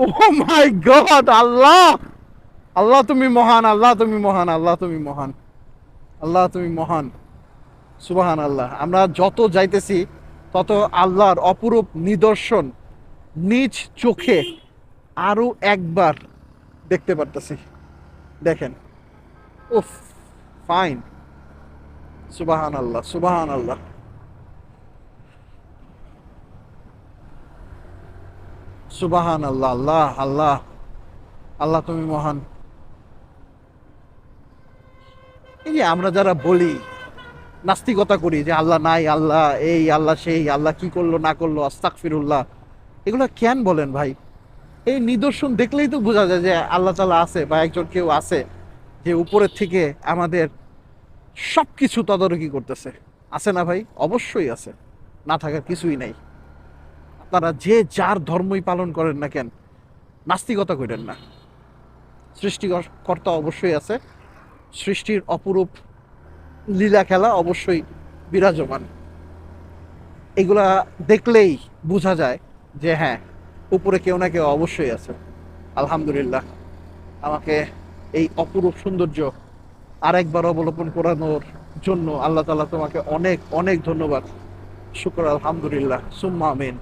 ও মাই god, আল্লাহ, আল্লাহ তুমি মহান, আল্লাহ তুমি মহান, আল্লাহ তুমি মহান, আল্লাহ তুমি মহান। সুবহান আল্লাহ। আমরা যত যাইতেছি তত আল্লাহর অপরূপ নিদর্শন নিজ চোখে আরো একবার দেখতে পারতেছি। দেখেন, উফ, ফাইন। সুবহান আল্লাহ, সুবহান আল্লাহ, সুবহান আল্লাহ, আল্লাহ আল্লাহ, আল্লাহ তুমি মহান। এই যে আমরা যারা বলি, নাস্তিকতা করি যে আল্লাহ নাই, আল্লাহ এই, আল্লাহ সেই, আল্লাহ কি করলো না করলো, আস্তাগফিরুল্লাহ, এগুলো কেন বলেন ভাই? এই নিদর্শন দেখলেই তো বোঝা যায় যে আল্লাহ তাআলা আছে বা একজন কেউ আছে যে উপরের থেকে আমাদের সবকিছু তদারকি করতেছে। আছে না ভাই? অবশ্যই আছে, না থাকার কিছুই নাই। আপনারা যে যার ধর্মই পালন করেন না কেন, নাস্তিকতা করেন না। সৃষ্টিকর্তা অবশ্যই আছে, সৃষ্টির অপরূপ লীলা খেলা অবশ্যই বিরাজমান। এগুলা দেখলেই বোঝা যায় যে হ্যাঁ, উপরে কেউ না কেউ অবশ্যই আছে। আলহামদুলিল্লাহ, আমাকে এই অপরূপ সৌন্দর্য আরেকবার অবলোকন করানোর জন্য আল্লাহ তাআলা তোমাকে অনেক অনেক ধন্যবাদ। শুকর, আলহামদুলিল্লাহ, সুম্মা আমিন।